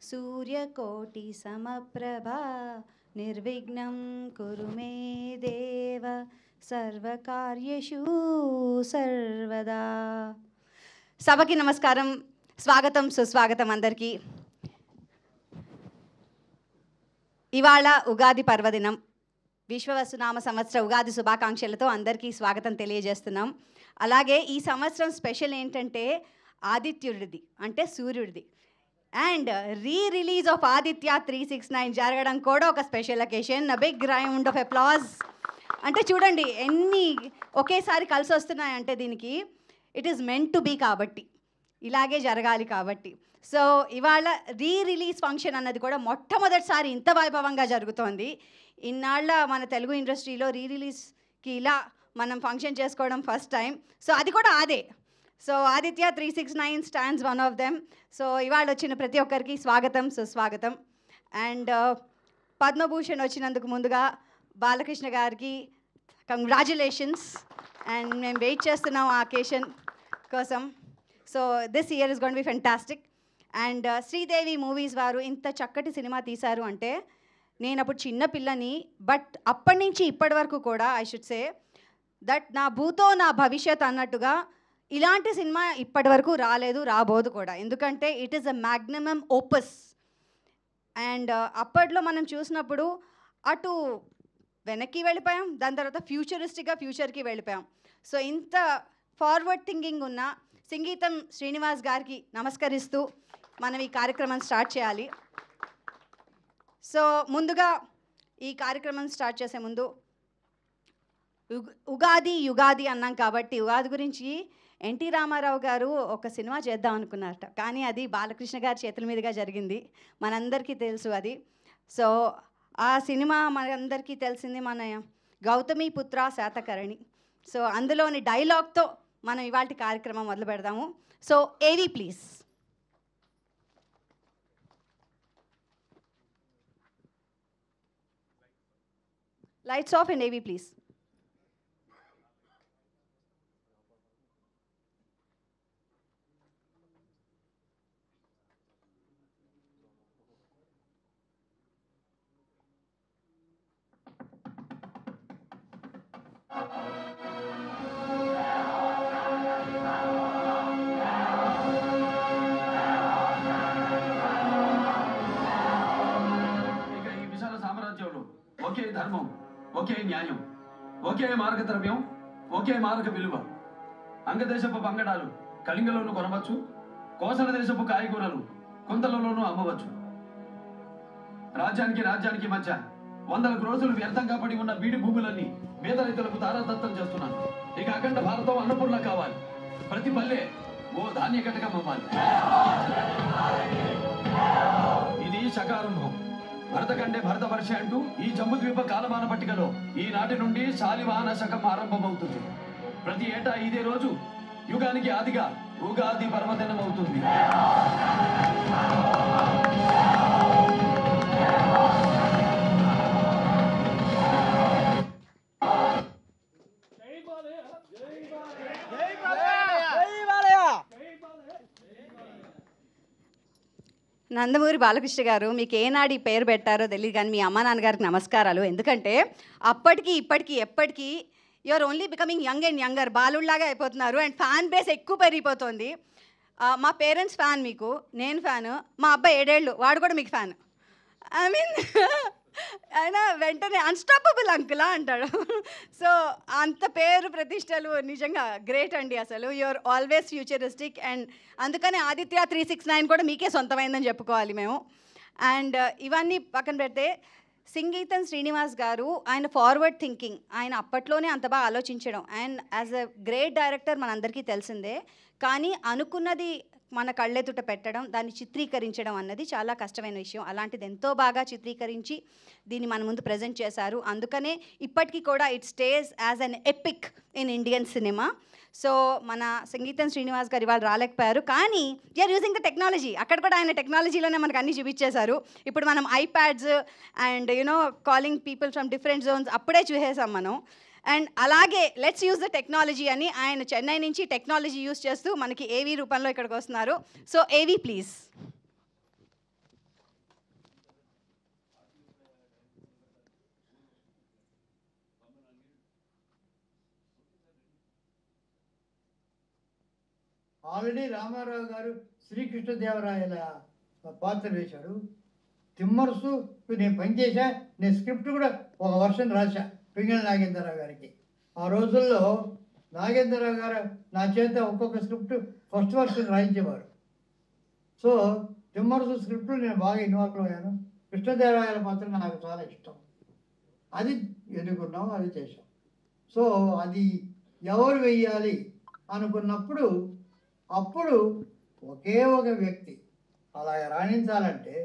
సూర్యకోటి సమప్రభా నిర్విఘ్నం కురు మే దేవ సర్వకార్యేషు సర్వదా. సభకి నమస్కారం, స్వాగతం సుస్వాగతం అందరికీ. ఇవాళ ఉగాది పర్వదినం. విశ్వవసునామ సంవత్సర ఉగాది శుభాకాంక్షలతో అందరికీ స్వాగతం తెలియజేస్తున్నాం. అలాగే ఈ సంవత్సరం స్పెషల్ ఏంటంటే ఆదిత్యుడిది, అంటే సూర్యుడిది. అండ్ రిలీజ్ ఆఫ్ ఆదిత్య 369 జరగడం కూడా ఒక special occasion. Big round of applause. అంటే చూడండి ఎన్ని ఒకేసారి కలిసి వస్తున్నాయంటే దీనికి it is meant to be, కాబట్టి ఇలాగే జరగాలి కాబట్టి. సో ఇవాళ రిలీజ్ ఫంక్షన్ అన్నది కూడా మొట్టమొదటిసారి ఇంత వైభవంగా జరుగుతోంది. ఇన్నాళ్ళ మన తెలుగు ఇండస్ట్రీలో రిలీజ్కి ఇలా మనం ఫంక్షన్ చేసుకోవడం ఫస్ట్ టైం. సో అది కూడా అదే. So Aditya 369 stands one of them. So ఇవాళ వచ్చిన ప్రతి ఒక్కరికి స్వాగతం సుస్వాగతం. అండ్ పద్మభూషణ్ వచ్చినందుకు ముందుగా బాలకృష్ణ గారికి కంగ్రాచులేషన్స్. అండ్ మేము వెయిట్ చేస్తున్నాం ఆ అకేషన్ కోసం. So this year is gonna be fantastic. And Sridevi movies వారు ఇంత చక్కటి సినిమా తీశారు అంటే, నేను అప్పుడు చిన్న పిల్లని, బట్ అప్పటి నుంచి ఇప్పటి వరకు కూడా ఐ షుడ్ సే దట్ నా భూతో నా భవిష్యత్ అన్నట్టుగా ఇలాంటి సినిమా ఇప్పటి వరకు రాలేదు, రాబోదు కూడా. ఎందుకంటే it is a magnum opus. And అప్పట్లో మనం చూసినప్పుడు అటు వెనక్కి వెళ్ళిపోయాం, దాని తర్వాత ఫ్యూచర్కి వెళ్ళిపోయాం. సో ఇంత ఫార్వర్డ్ థింకింగ్ ఉన్న సంగీతం శ్రీనివాస్ గారికి నమస్కరిస్తూ మనం ఈ కార్యక్రమం స్టార్ట్ చేయాలి. సో ముందుగా ఈ కార్యక్రమం స్టార్ట్ చేసే ముందు ఉగాది అన్నాం కాబట్టి ఉగాది గురించి ఎన్టీ రామారావు గారు ఒక సినిమా చేద్దాం అనుకున్నారట, కానీ అది బాలకృష్ణ గారి చేతుల మీదుగా జరిగింది. మనందరికీ తెలుసు అది. సో ఆ సినిమా మనందరికీ తెలిసింది, మన గౌతమి పుత్ర శాతకర్ణి. సో అందులోని డైలాగ్తో మనం ఇవాళ కార్యక్రమం మొదలు పెడదాము. సో ఏవి ప్లీజ్. లైట్స్ ఆఫ్ అండ్ ఏవి ప్లీజ్. ఒకే ధర్మం, ఒకే న్యాయం, ఒకే మార్గద్రవ్యం, ఒకే మార్గ విలువ. అంగదేశపు పంగడాలు కళింగలోనూ కొనవచ్చు, కోసల దేశపు కాయగూరలు కుంతలలోనూ అమ్మవచ్చు. రాజ్యానికి మధ్య వందల రోజులు వ్యర్థంగా పడి ఉన్న బీడి భూములన్నీ పేద రైతులకు తారాదత్తం చేస్తున్నాను. ఇక అఖండ భారతం అన్నపూర్ణ కావాలి. ప్రతి పల్లె ఓ ధాన్య కటకం అవ్వాలి. ఇది శకారంభం. భరతకండే భరతవర్ష అంటూ ఈ జంబుద్వీప కాలమాన పట్టికలో ఈనాటి నుండి శాలివాహన శకం ఆరంభమవుతుంది. ప్రతి ఏటా ఇదే రోజు యుగానికి ఆదిగా ఉగాది పర్వదినం అవుతుంది. నందమూరి బాలకృష్ణ గారు, మీకు ఏనాడు ఈ పేరు పెట్టారో తెలియదు, కానీ మీ అమ్మ నాన్నగారికి నమస్కారాలు. ఎందుకంటే అప్పటికి ఇప్పటికీ ఎప్పటికీ you're only becoming young and younger, బాలుళ్లాగా అయిపోతున్నారు. అండ్ ఫ్యాన్ బేస్ ఎక్కువ పెరిగిపోతుంది. మా పేరెంట్స్ ఫ్యాన్ మీకు, నేను ఫ్యాను, మా అబ్బాయి 7 ఏళ్ళు, వాడు కూడా మీకు ఫ్యాన్. ఐ మీన్ ఆయన వెంటనే అన్స్టాపబుల్ అంకులా అంటాడు. సో అంత పేరు ప్రతిష్టలు నిజంగా గ్రేట్ అండి. అసలు యూఆర్ ఆల్వేస్ ఫ్యూచరిస్టిక్. అండ్ అందుకనే ఆదిత్య 369 కూడా మీకే సొంతమైందని చెప్పుకోవాలి మేము. అండ్ ఇవన్నీ పక్కన పెడితే సంగీతం శ్రీనివాస్ గారు, ఆయన ఫార్వర్డ్ థింకింగ్, ఆయన అప్పట్లోనే అంత బాగా ఆలోచించడం, and as a great director మనందరికీ తెలిసిందే. కానీ అనుకున్నది మన కళ్ళెదుట పెట్టడం, దాన్ని చిత్రీకరించడం అన్నది చాలా కష్టమైన విషయం. అలాంటిది ఎంతో బాగా చిత్రీకరించి దీన్ని మన ముందు ప్రజెంట్ చేశారు. అందుకనే ఇప్పటికీ కూడా it stays as an epic in Indian cinema. So మన సంగీతం శ్రీనివాస్ గారు ఇవాళ రాలేకపోయారు, కానీ యూఆర్ యూజింగ్ ద టెక్నాలజీ. అక్కడ కూడా ఆయన టెక్నాలజీలోనే మనకు అన్నీ చూపించేశారు. ఇప్పుడు మనం iPads and calling people from different Jones అప్పుడే చూసేసాం మనం. అండ్ అలాగే లెట్స్ యూజ్ ద టెక్నాలజీ అని ఆయన చెన్నై నుంచి టెక్నాలజీ యూజ్ చేస్తూ మనకి ఏవీ రూపంలో ఇక్కడికి వస్తున్నారు. సో ఏవీ ప్లీజ్. ఆల్రెడీ రామారావు గారు శ్రీకృష్ణదేవరాయల పాత్ర వేశాడు. తిమ్మరుసు నేను పనిచేశా, నేను స్క్రిప్ట్ కూడా ఒక వర్షన్ రాశా పింగళ నాగేంద్రరావు గారికి. ఆ రోజుల్లో నాగేంద్రరావు గారు నా చేత ఒక్కొక్క స్క్రిప్ట్ ఫస్ట్ వర్షన్ రాయించేవారు. సో తిమ్మరుసు స్క్రిప్ట్లో నేను బాగా ఇన్వాల్వ్ అయ్యాను. కృష్ణదేవరాయల పాత్ర నాకు చాలా ఇష్టం. అది ఎన్నుకున్నాం, అది చేశాం. సో అది ఎవరు వెయ్యాలి అనుకున్నప్పుడు అప్పుడు ఒకే ఒక వ్యక్తి అలాగ రాణించాలంటే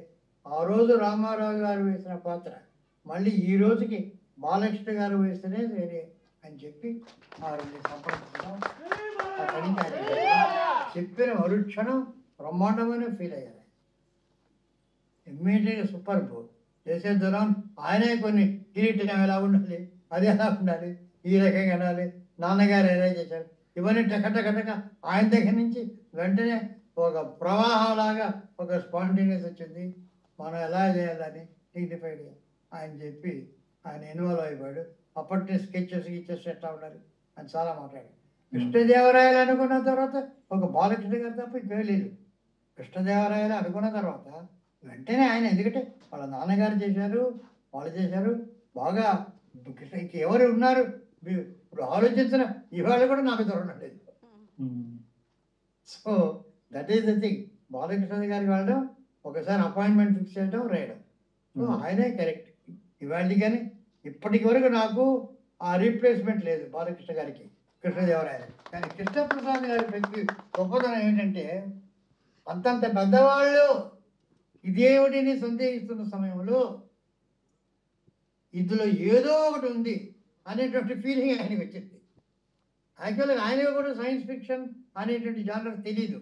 ఆ రోజు రామారావు గారు వేసిన పాత్ర మళ్ళీ ఈ రోజుకి బాలకృష్ణ గారు వేస్తేనే సరే అని చెప్పి వారిని సంప్రదించడం. అక్కడి నుంచి ఆయన చెప్పిన మరుక్షణం బ్రహ్మాండమైన ఫీల్ అయ్యారు. ఇమ్మీడియట్గా సూపర్ బోల్ చేసేద్దాం. ఆయనే కొన్ని కిరీటం ఎలా ఉండాలి, అది ఎలా ఉండాలి, ఈ రకంగా ఉండాలి, నాన్నగారు ఎలా చేశారు, ఇవన్నీ టకటకటక ఆయన దగ్గర నుంచి వెంటనే ఒక ప్రవాహంలాగా ఒక స్పాంటేనియస్ వచ్చింది. మనం ఎలా చేయాలని డిగ్నిఫైడ్గా ఆయన చెప్పి ఆయన ఇన్వాల్వ్ అయిపోయాడు. అప్పటి స్కెచెస్ గిచ్చెస్ ఎట్లా ఉండాలి అని చాలా మాట్లాడాడు. కృష్ణదేవరాయలు అనుకున్న తర్వాత ఒక బాలకృష్ణ గారు తప్ప ఇంకేం లేదు. కృష్ణదేవరాయలు అనుకున్న తర్వాత వెంటనే ఆయన, ఎందుకంటే వాళ్ళ నాన్నగారు చేశారు, వాళ్ళు చేశారు బాగా. ఎవరు ఉన్నారు ఇప్పుడు ఆలోచించిన ఇవాళ కూడా నాకు దొరకలేదు. So that is the thing. Balakrishna గారికి వెళ్ళడం, ఒకసారి అపాయింట్మెంట్ ఫిక్స్ చేయడం, రాయడం. సో ఆయనే కరెక్ట్ ఇవాళ. కానీ ఇప్పటికి వరకు నాకు ఆ రీప్లేస్మెంట్ లేదు బాలకృష్ణ గారికి కృష్ణదేవరాయలు. కానీ కృష్ణప్రసాద్ గారి వ్యక్తి గొప్పతనం ఏంటంటే అంతంత పెద్దవాళ్ళు ఇదేమిటిని సందేహిస్తున్న సమయంలో ఇందులో ఏదో ఒకటి ఉంది అనేటువంటి ఫీలింగ్ ఆయనకి వచ్చింది. యాక్చువల్గా ఆయనకు కూడా సైన్స్ ఫిక్షన్ అనేటువంటి జానర్ తెలీదు,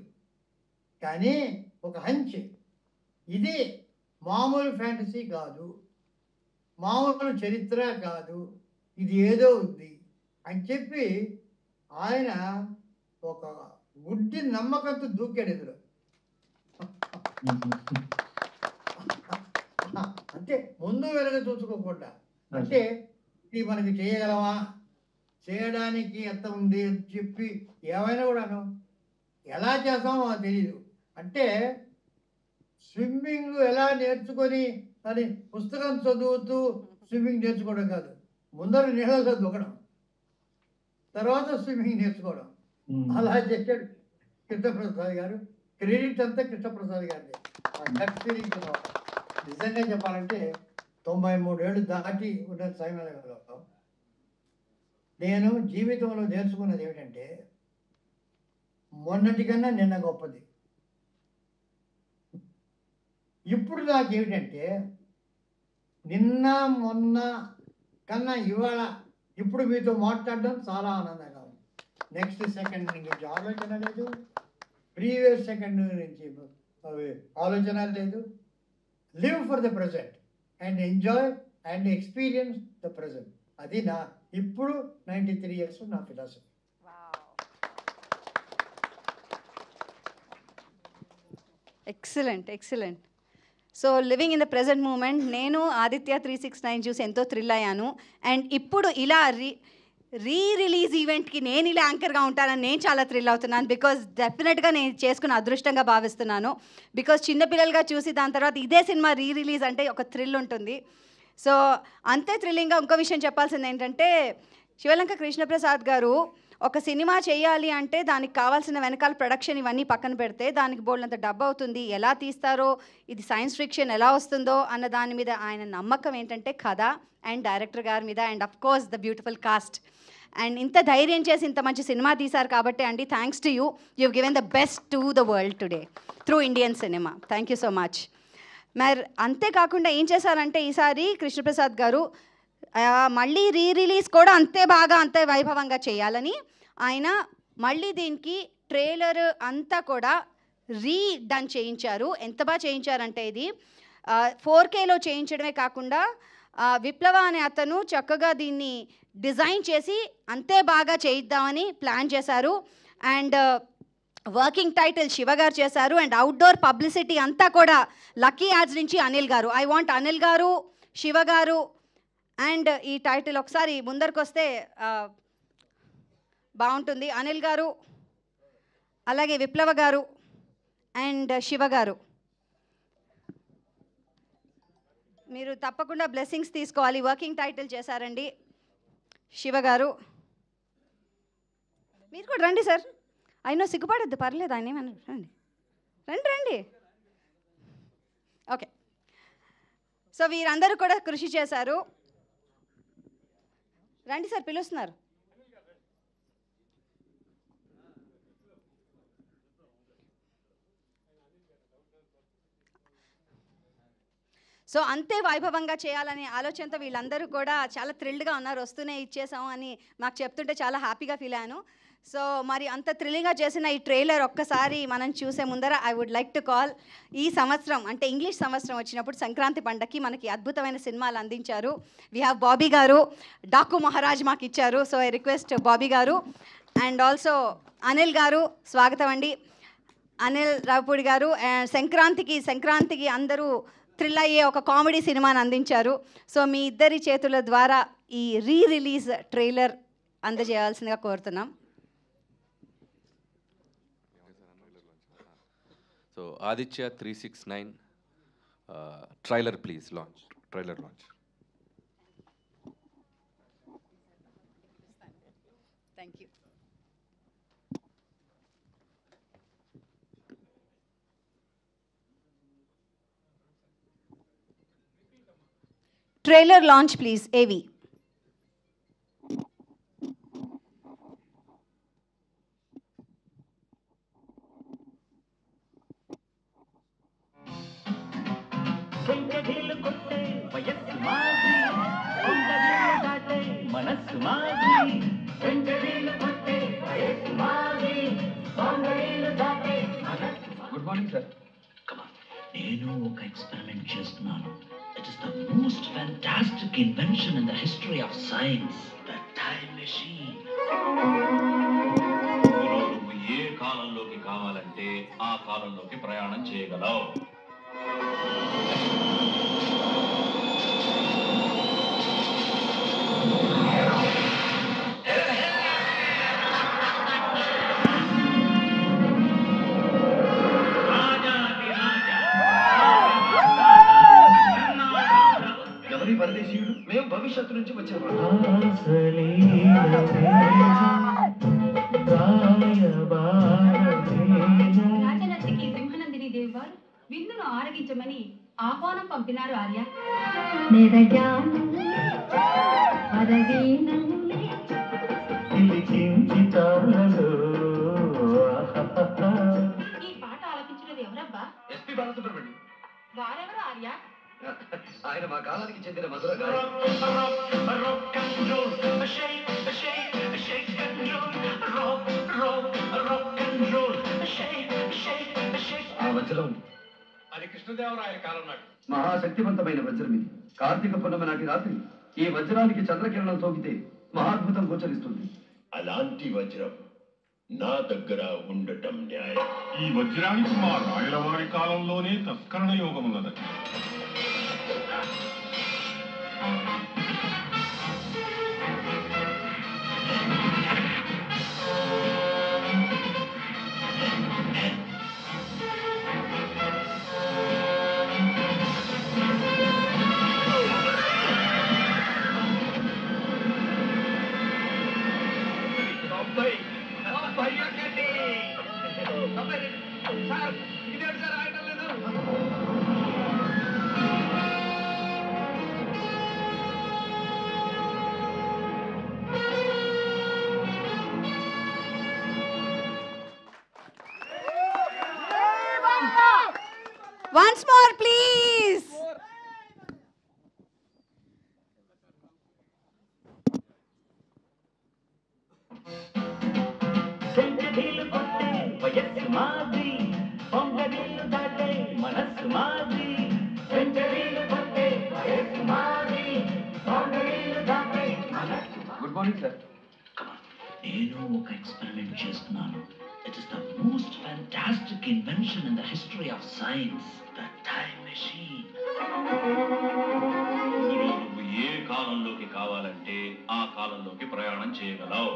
కానీ ఒక హంచ్, ఇది మామూలు ఫ్యాంటసీ కాదు, మామూలు చరిత్ర కాదు, ఇది ఏదో ఉంది అని చెప్పి ఆయన ఒక గుడ్డి నమ్మకంతో దూకాడు ఇందులో. అంటే ముందు వెనక చూసుకోకుండా, అంటే ఇది మనకి చేయగలమా, చేయడానికి ఎంత ఉంది అని చెప్పి ఏమైనా కూడాను ఎలా చేస్తామో తెలియదు. అంటే స్విమ్మింగ్ ఎలా నేర్చుకొని అని పుస్తకం చదువుతూ స్విమ్మింగ్ నేర్చుకోవడం కాదు, ముందర నీళ్ళలో దూకడం, తర్వాత స్విమ్మింగ్ నేర్చుకోవడం. అలా చేశాడు కృష్ణప్రసాద్ గారు. క్రెడిట్ అంతా కృష్ణప్రసాద్ గారిది. నిజంగా చెప్పాలంటే 93 ఏళ్ళు దాటి ఉన్న సమయంలో నేను జీవితంలో నేర్చుకున్నది ఏమిటంటే మొన్నటికన్నా నిన్న గొప్పది. ఇప్పుడు నాకు ఏమిటంటే నిన్న మొన్న కన్నా ఇవాళ ఇప్పుడు మీతో మాట్లాడడం చాలా ఆనందంగా ఉంది. నెక్స్ట్ సెకండ్ నుంచి ఆలోచన లేదు, ప్రీవియస్ సెకండ్ నుంచి ఆలోచన లేదు. Live for the present and enjoy and experience the present. అది నా ఇప్పుడు 93 ఇయర్స్ నా philosophy. Excellent, excellent. So living in the present moment. నేను ఆదిత్య 369 చూసి ఎంతో థ్రిల్ అయ్యాను. అండ్ ఇప్పుడు ఇలా రిలీజ్ ఈవెంట్కి నేను ఇలా యాంకర్గా ఉంటానని నేను చాలా థ్రిల్ అవుతున్నాను. బికాజ్ డెఫినెట్గా నేను చేసుకున్న అదృష్టంగా భావిస్తున్నాను. బికాజ్ చిన్నపిల్లలుగా చూసి దాని తర్వాత ఇదే సినిమా రిలీజ్ అంటే ఒక థ్రిల్ ఉంటుంది. సో అంతే థ్రిల్లింగ్గా ఇంకో విషయం చెప్పాల్సింది ఏంటంటే, శివలంక కృష్ణప్రసాద్ గారు ఒక సినిమా చేయాలి అంటే దానికి కావాల్సిన వెనకాల ప్రొడక్షన్ ఇవన్నీ పక్కన పెడితే దానికి బోల్డంత డబ్బు అవుతుంది. ఎలా తీస్తారో, ఇది సైన్స్ ఫిక్షన్ ఎలా వస్తుందో అన్న దాని మీద ఆయన నమ్మకం ఏంటంటే కథ అండ్ డైరెక్టర్ గారి మీద and of course the beautiful cost. And ఇంత ధైర్యం చేసి ఇంత మంచి సినిమా తీశారు కాబట్టి అండి, thanks to you. You've given the best to the world today through Indian cinema. Thank you so much. మరి అంతేకాకుండా ఏం చేశారంటే ఈసారి కృష్ణప్రసాద్ గారు మళ్ళీ రిలీజ్ కూడా అంతే బాగా అంతే వైభవంగా చేయాలని ఆయన మళ్ళీ దీనికి ట్రైలర్ అంతా కూడా రీడన్ చేయించారు. ఎంత బాగా చేయించారంటే ఇది 4Kలో చేయించడమే కాకుండా విప్లవ అనే అతను చక్కగా దీన్ని డిజైన్ చేసి అంతే బాగా చేయిద్దామని ప్లాన్ చేశారు. అండ్ వర్కింగ్ టైటిల్ శివ గారు చేశారు. అండ్ అవుట్డోర్ పబ్లిసిటీ అంతా కూడా లక్కీ యాడ్స్ నుంచి అనిల్ గారు. ఐ వాంట్ అనిల్ గారు, శివ గారు అండ్ ఈ టైటిల్ ఒకసారి ముందరికి వస్తే బాగుంటుంది. అనిల్ గారు అలాగే విప్లవ గారు అండ్ శివ గారు, మీరు తప్పకుండా బ్లెస్సింగ్స్ తీసుకోవాలి. వర్కింగ్ టైటిల్ చేశారండి శివ గారు. మీరు కూడా రండి సార్, అయినా సిగ్గుపడద్దు, పర్లేదు, ఆయన ఏమన్నా రండి రండి రండి. ఓకే, సో వీరందరూ కూడా కృషి చేశారు. రండి సార్, పిలుస్తున్నారు. సో అంతే వైభవంగా చేయాలనే ఆలోచనతో వీళ్ళందరూ కూడా చాలా థ్రిల్డ్గా ఉన్నారు. వస్తూనే ఇచ్చేసాం అని మాకు చెప్తుంటే చాలా హ్యాపీగా ఫీల్ అయ్యాను. సో మరి అంత థ్రిల్లింగ్గా చేసిన ఈ ట్రైలర్ ఒక్కసారి మనం చూసే ముందర I would like to call, ఈ సంవత్సరం అంటే ఇంగ్లీష్ సంవత్సరం వచ్చినప్పుడు సంక్రాంతి పండగకి మనకి అద్భుతమైన సినిమాలు అందించారు. వీ హ్యావ్ బాబీ గారు, డాకు మహారాజ్ మాకు ఇచ్చారు. సో ఐ రిక్వెస్ట్ బాబీ గారు అండ్ ఆల్సో అనిల్ గారు, స్వాగతం అండి. అనిల్ రావుపూడి గారు సంక్రాంతికి అందరూ థ్రిల్ అయ్యే ఒక కామెడీ సినిమాని అందించారు. సో మీ ఇద్దరి చేతుల ద్వారా ఈ రిలీజ్ ట్రైలర్ అందజేయాల్సిందిగా కోరుతున్నాం. So Aditya 369 trailer please launch, trailer launch. Thank you. Trailer launch please AV. Good morning sir. నేను ఒక ఎక్స్పెరిమెంట్ చేస్తున్నాను. It is the most fantastic invention in the history of science, the time machine. నువ్వు ఏ కాలంలోకి కావాలంటే ఆ కాలంలోకి ప్రయాణం చేయగలవు. ఎవరి పరదేశీయుడు? మేము భవిష్యత్తు నుంచి వచ్చాము. రాజనర్తికి సింహనందిని దేవి వారు విందును ఆరగించమని ఆహ్వానం పంపినారు ఆర్య. ఈ పాట ఆలపించినది ఎవరబ్బా? ఎస్పీ బాలసుబ్రహ్మణ్యం. వారెవరు ఆర్య? ఆయన మా కాలానికి చెందిన మధుర గారు. ఆ వజ్రం అది కృష్ణదేవరాయల కాలం నాటి మహాశక్తివంతమైన వజ్రం. ఇది కార్తీక పూర్ణమి నాటి రాత్రి ఈ వజ్రానికి చంద్రకిరణం సోకితే మహాద్భుతం గోచరిస్తుంది. అలాంటి వజ్రం నా దగ్గర ఉండటం న్యాయం. ఈ వజ్రానికి మా రాయలవారి కాలంలోనే తస్కరణ యోగం ఉన్నదట. Once more, please. Good morning sir. నేను ఒక ఎక్స్పెరిమెంట్ చేస్తున్నాను. It is the most fantastic invention in the history of science, the time machine. నువ్వు ఏ కాలంలోకి కావాలంటే ఆ కాలంలోకి ప్రయాణం చేయగలవు.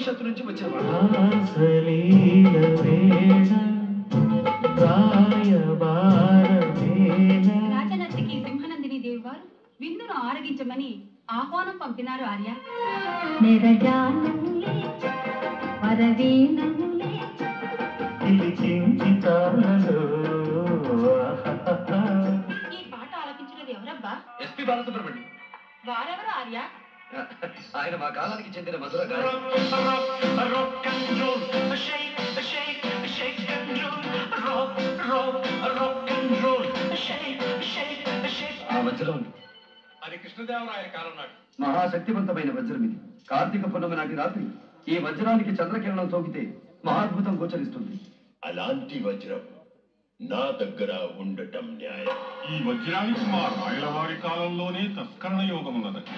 భవిష్యత్తు నుంచి వచ్చిన వాడు. రాజనర్తకి సింహనందిని దేవి వారు విందును ఆరగించమని ఆహ్వానం పంపినారు ఆర్య. ఈ పాట ఆలపించినది ఎవరబ్బా? ఎస్పి బాలసుబ్రహ్మణ్యం. వారెవరు ఆర్య? ఆయన మా కాలానికి చెందిన మధుర గారు. ఆ వజ్రం అది కృష్ణదేవరాయల కాలం నాటి మహాశక్తివంతమైన వజ్రం ఇది. కార్తీక పౌర్ణమి నాటి రాత్రి ఈ వజ్రానికి చంద్రకిరణం సోకితే మహాద్భుతం గోచరిస్తుంది. అలాంటి వజ్రం నా దగ్గర ఉండటం న్యాయం. ఈ వజ్రానికి మా రాయల వారి కాలంలోనే తస్కరణ యోగం ఉన్నదట.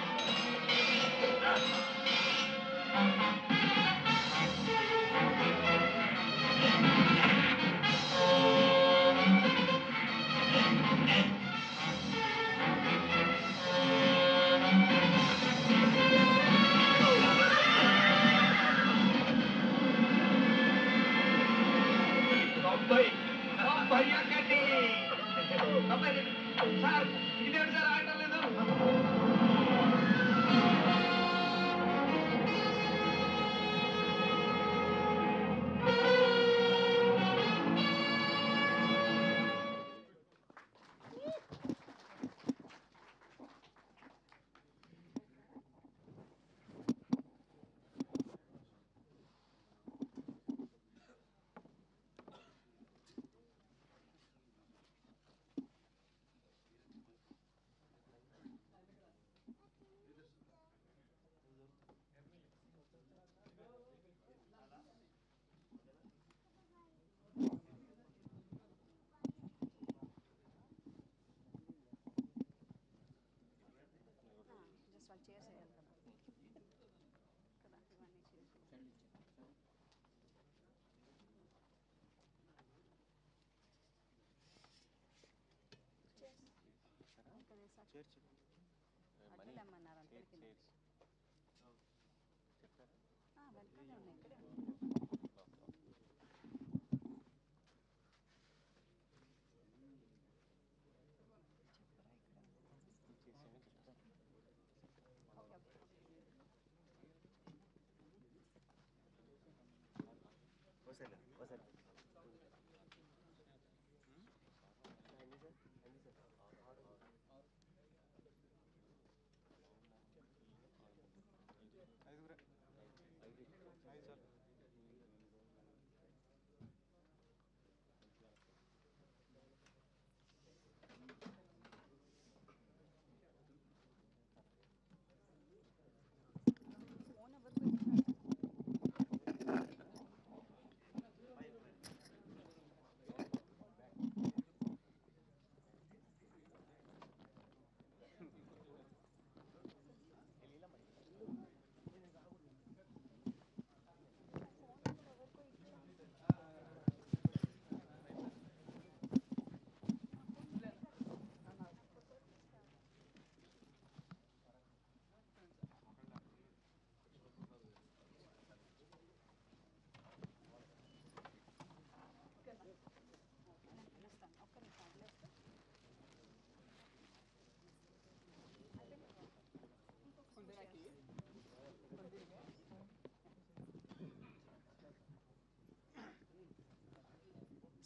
సార్ ఇదేంటి సార్ ఆడటం లేదు.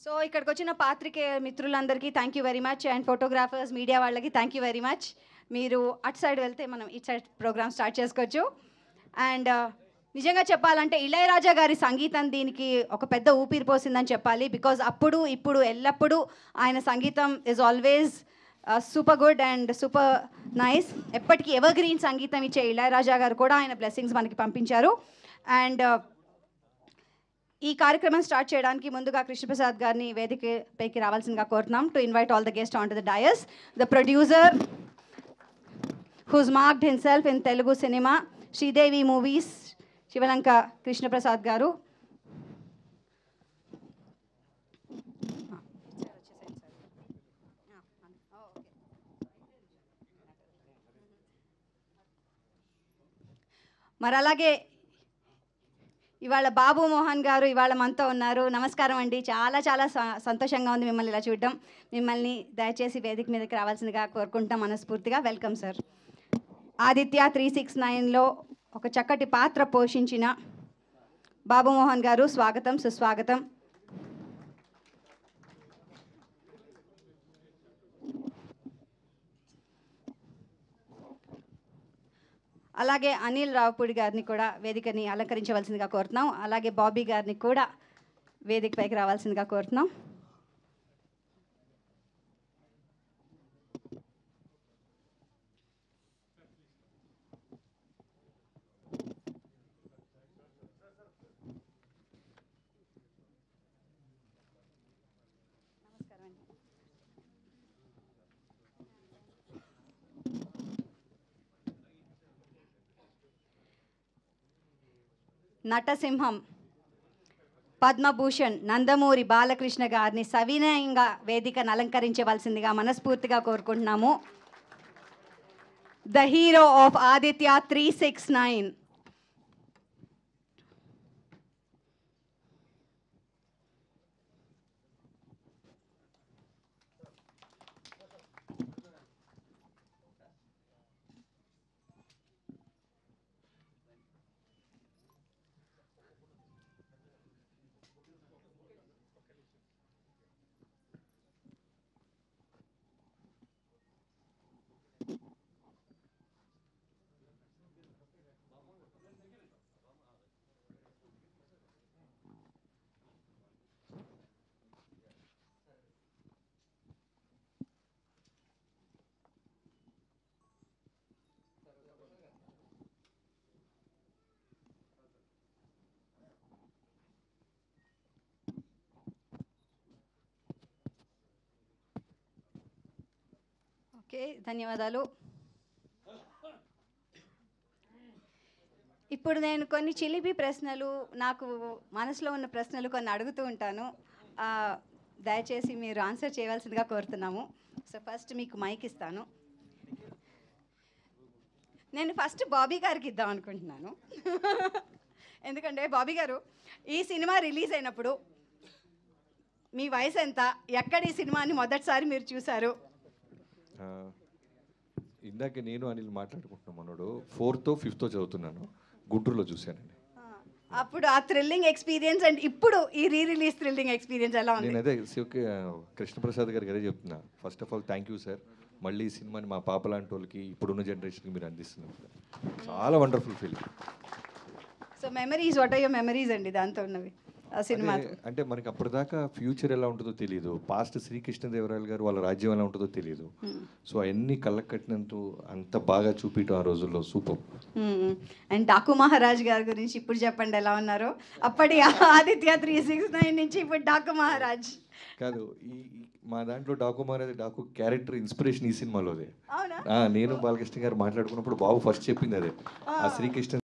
సో ఇక్కడికి వచ్చిన పాత్రికేయ మిత్రులందరికీ thank you very much, and photographers, media వాళ్ళకి థ్యాంక్ యూ వెరీ మచ్. మీరు అటు సైడ్ వెళ్తే మనం ఇటు సైడ్ ప్రోగ్రామ్ స్టార్ట్ చేసుకోవచ్చు. అండ్ నిజంగా చెప్పాలంటే ఇళయరాజా గారి సంగీతం దీనికి ఒక పెద్ద ఊపిరి పోసిందని చెప్పాలి. బికాజ్ అప్పుడు ఇప్పుడు ఎల్లప్పుడూ ఆయన సంగీతం is always super good and super nice. ఎప్పటికీ ఎవర్ గ్రీన్ సంగీతం ఇచ్చే ఇళయరాజా గారు కూడా ఆయన బ్లెస్సింగ్స్ మనకి పంపించారు. అండ్ ఈ కార్యక్రమం స్టార్ట్ చేయడానికి ముందుగా కృష్ణప్రసాద్ గారిని వేదికపైకి రావాల్సిందిగా కోరుతున్నాం. To invite all the guest on to the dais. The producer who's marked himself in Telugu cinema, Sridevi movies, Sivalanka Krishnaprasad garu. మరి అలాగే ఇవాళ బాబు మోహన్ గారు ఇవాళ మనతో ఉన్నారు. నమస్కారం అండి. చాలా చాలా సంతోషంగా ఉంది మిమ్మల్ని ఇలా చూడడం. మిమ్మల్ని దయచేసి వేదిక మీదకి రావాల్సిందిగా కోరుకుంటాం మనస్ఫూర్తిగా. Welcome sir. ఆదిత్య 369లో ఒక చక్కటి పాత్ర పోషించిన బాబు మోహన్ గారు, స్వాగతం, సుస్వాగతం. అలాగే అనిల్ రావుపూడి గారిని కూడా వేదికని అలంకరించవలసిందిగా కోరుతున్నాం. అలాగే బాబీ గారిని కూడా వేదికపైకి రావాల్సిందిగా కోరుతున్నాం. నటసింహం పద్మభూషణ్ నందమూరి బాలకృష్ణ గారిని సవినయంగా వేదికను అలంకరించవలసిందిగా మనస్ఫూర్తిగా కోరుకుంటున్నాము. The hero of Aditya 369. Okay, ధన్యవాదాలు. ఇప్పుడు నేను కొన్ని చిలిపి ప్రశ్నలు, నాకు మనసులో ఉన్న ప్రశ్నలు కొన్ని అడుగుతూ ఉంటాను. దయచేసి మీరు ఆన్సర్ చేయవలసిందిగా కోరుతున్నాము. సో ఫస్ట్ మీకు మైక్ ఇస్తాను. నేను ఫస్ట్ బాబీ గారికి ఇద్దాం అనుకుంటున్నాను. ఎందుకంటే బాబీ గారు, ఈ సినిమా రిలీజ్ అయినప్పుడు మీ వయసు ఎంత, ఎక్కడ ఈ సినిమాని మొదటిసారి మీరు చూశారు? ఇందాక నేను అనిల్ మాట్లాడుకుంటున్నాం. మనోడు 4th, 5th చదువుతున్నాను, గుంటూరులో చూశానండి. అప్పుడు ఆ థ్రిల్లింగ్ ఎక్స్పీరియన్స్ అండ్ ఇప్పుడు ఈ రీ రిలీజ్ థ్రిల్లింగ్ ఎక్స్పీరియన్స్ ఎలా ఉంది? నేను అదే కృష్ణప్రసాద్ గారికి అదే చెప్తున్నా. First of all thank you sir. మళ్ళీ ఈ సినిమాని మా పాప లాంటి వాళ్ళకి, ఇప్పుడున్న జనరేషన్కి మీరు అందిస్తున్నారు. చాలా wonderful feeling. So memories, what are your memories అండి దాంతో ఉన్నవి ఆ సినిమా? అంటే మనకి అప్పటిదాకా ఫ్యూచర్ ఎలా ఉంటుందో తెలియదు, పాస్ట్ శ్రీకృష్ణదేవరాయలు గారు వాళ్ళ రాజ్యం ఎలా ఉంటుందో తెలియదు. సో అవన్నీ కళ్ళకు కట్టినంత అంత బాగా చూపించడం ఆ రోజుల్లో సూపర్. అండ్ డాకు మహారాజ్ గారి గురించి ఇప్పుడు చెప్పండి, ఎలా ఉన్నారు? అప్పటి ఆదిత్య 369 నుంచి ఇప్పుడు డాకు మహారాజ్ కాదు, ఈ మా దాంట్లో డాకు మహారాజ్, డాకు క్యారెక్టర్ ఇన్స్పిరేషన్ ఈ సినిమాలోదే. అవునా? నేను బాలకృష్ణ గారు మాట్లాడుకున్నప్పుడు బాబు ఫస్ట్ చెప్పింది అదే, ఆ శ్రీకృష్ణ